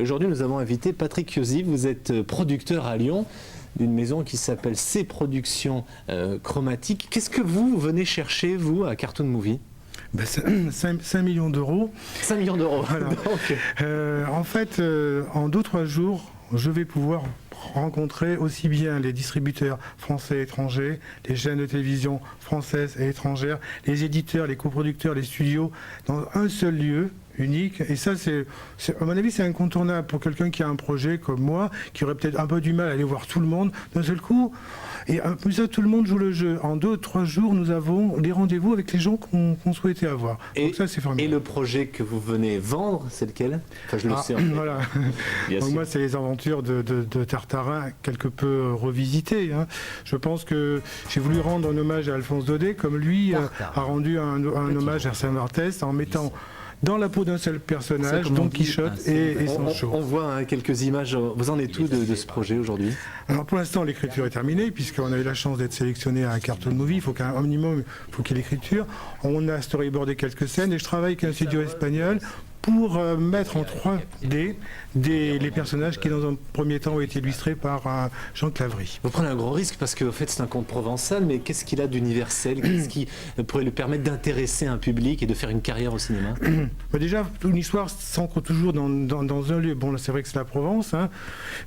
Et aujourd'hui, nous avons invité Patrick Chiusi. Vous êtes producteur à Lyon d'une maison qui s'appelle C Productions Chromatique. Qu'est-ce que vous venez chercher, vous, à Cartoon Movie? 5 millions d'euros. 5 millions d'euros. Voilà. En fait, en 2-3 jours, je vais pouvoir rencontrer aussi bien les distributeurs français et étrangers, les chaînes de télévision françaises et étrangères, les éditeurs, les coproducteurs, les studios, dans un seul lieu unique. Et ça, à mon avis, c'est incontournable pour quelqu'un qui a un projet comme moi, qui aurait peut-être un peu du mal à aller voir tout le monde d'un seul coup. Et plus ça, tout le monde joue le jeu. En 2-3 jours, nous avons des rendez-vous avec les gens qu'on souhaitait avoir. Donc ça, c'est formidable. Et le projet que vous venez vendre, c'est lequel? Enfin, je le sais. En fait. Voilà. Donc moi, c'est les aventures de Tartarin, quelque peu revisitées. Hein. Je pense que j'ai voulu rendre un hommage à Alphonse Daudet, comme lui a rendu un hommage à Saint-Martès, en mettant dans la peau d'un seul personnage, Don Quichotte et Sancho. On voit quelques images. Vous en êtes où de ce projet aujourd'hui? Alors pour l'instant, l'écriture est terminée, puisqu'on a eu la chance d'être sélectionné à un Cartoon Movie. Il faut qu'un minimum, il faut qu'il y ait l'écriture. On a storyboardé quelques scènes et je travaille avec un studio espagnol pour mettre en 3D les personnages qui, dans un premier temps, ont été illustrés par Jean Clavry. Vous prenez un gros risque parce qu'en fait, c'est un conte provençal, mais qu'est-ce qu'il a d'universel? Qu'est-ce qui pourrait lui permettre d'intéresser un public et de faire une carrière au cinéma? Déjà, une histoire s'ancre toujours dans un lieu. Bon, là, c'est vrai que c'est la Provence. Hein.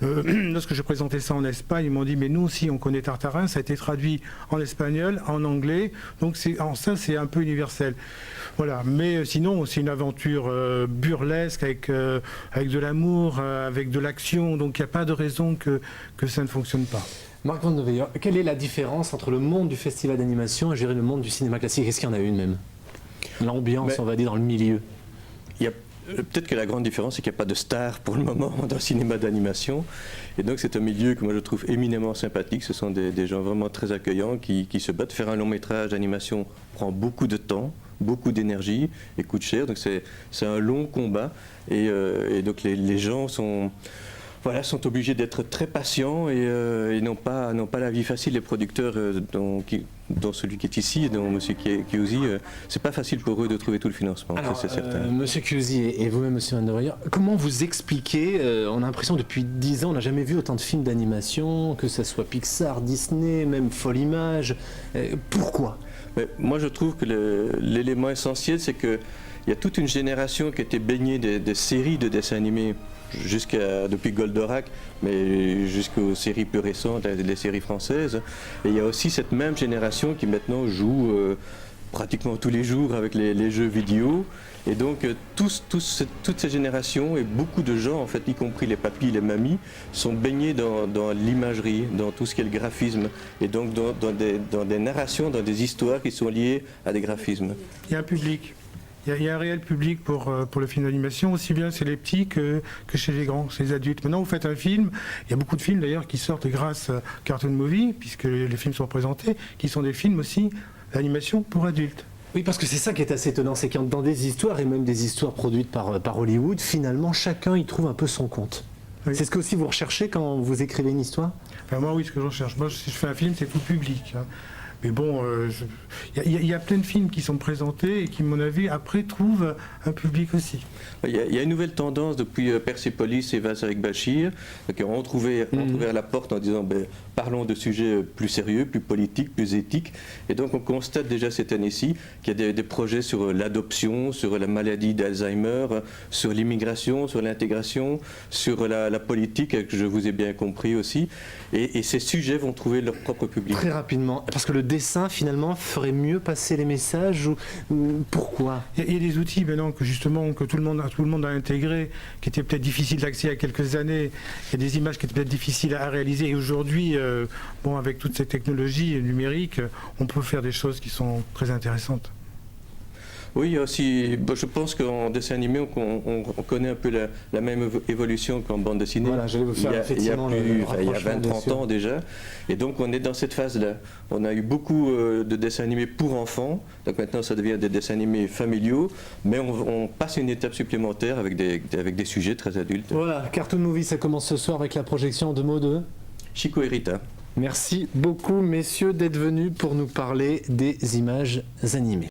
Lorsque je présentais ça en Espagne, ils m'ont dit, mais nous aussi, on connaît Tartarin. Ça a été traduit en espagnol, en anglais. Donc, ça, c'est un peu universel. Voilà. Mais sinon, c'est une aventure burlesque avec de l'amour, avec de l'action, donc il n'y a pas de raison que ça ne fonctionne pas. Marc Van de Veyer, quelle est la différence entre le monde du festival d'animation et le monde du cinéma classique? Est-ce qu'il y en a une même? L'ambiance, on va dire, dans le milieu. Peut-être que la grande différence, c'est qu'il n'y a pas de star pour le moment dans le cinéma d'animation. Et donc c'est un milieu que moi je trouve éminemment sympathique. Ce sont des gens vraiment très accueillants qui se battent. Faire un long métrage d'animation prend beaucoup de temps, beaucoup d'énergie et coûte cher. Donc c'est un long combat. Et donc les gens sont obligés d'être très patients et n'ont pas la vie facile. Les producteurs, dont celui qui est ici, dont M. Chiusi, c'est pas facile pour eux de trouver tout le financement, c'est certain. M. Chiusi et vous-même, M. Van de Veyer, comment vous expliquez, on a l'impression depuis 10 ans, on n'a jamais vu autant de films d'animation, que ce soit Pixar, Disney, même Folle Image. Pourquoi? Mais moi je trouve que l'élément essentiel, c'est qu'il y a toute une génération qui a été baignée des séries de dessins animés depuis Goldorak, mais jusqu'aux séries plus récentes, les séries françaises. Et il y a aussi cette même génération qui maintenant joue pratiquement tous les jours avec les jeux vidéo. Et donc toutes ces générations et beaucoup de gens, en fait, y compris les papis, les mamies, sont baignés dans l'imagerie, dans tout ce qui est le graphisme, et donc dans des narrations, dans des histoires qui sont liées à des graphismes. Il y a un public. Il y a un réel public pour le film d'animation, aussi bien chez les petits que chez les grands, chez les adultes. Maintenant, vous faites un film, il y a beaucoup de films d'ailleurs qui sortent grâce à Cartoon Movie, puisque les films sont présentés, qui sont des films aussi d'animation pour adultes. Oui, parce que c'est ça qui est assez étonnant, c'est que dans des histoires, et même des histoires produites par Hollywood, finalement, chacun y trouve un peu son compte. Oui. C'est ce que aussi vous recherchez quand vous écrivez une histoire? Enfin, moi, oui, ce que je recherche. Moi, si je fais un film, c'est tout public. Hein. Mais bon, il y a plein de films qui sont présentés et qui, à mon avis, après, trouvent un public aussi. Il y a une nouvelle tendance depuis Persepolis et Vaz avec Bachir, qui ont ouvert la porte en disant parlons de sujets plus sérieux, plus politiques, plus éthiques. Et donc on constate déjà cette année-ci qu'il y a des projets sur l'adoption, sur la maladie d'Alzheimer, sur l'immigration, sur l'intégration, sur la politique, que je vous ai bien compris aussi. Et ces sujets vont trouver leur propre public. Très rapidement, parce que le dessin finalement ferait mieux passer les messages ou pourquoi? Il y a des outils maintenant que justement que tout le monde a intégré, qui étaient peut-être difficiles d'accès il y a quelques années. Il y a des images qui étaient peut-être difficiles à réaliser. Et aujourd'hui, avec toutes ces technologies numériques, on peut faire des choses qui sont très intéressantes. Oui, aussi, je pense qu'en dessin animé, on connaît un peu la même évolution qu'en bande dessinée. Voilà, j'allais vous faire effectivement il y a 20-30 ans déjà. Et donc on est dans cette phase-là. On a eu beaucoup de dessins animés pour enfants. Donc maintenant ça devient des dessins animés familiaux. Mais on passe une étape supplémentaire avec des sujets très adultes. Voilà, Cartoon Movie, ça commence ce soir avec la projection de mots de Chico et Rita. Merci beaucoup messieurs d'être venus pour nous parler des images animées.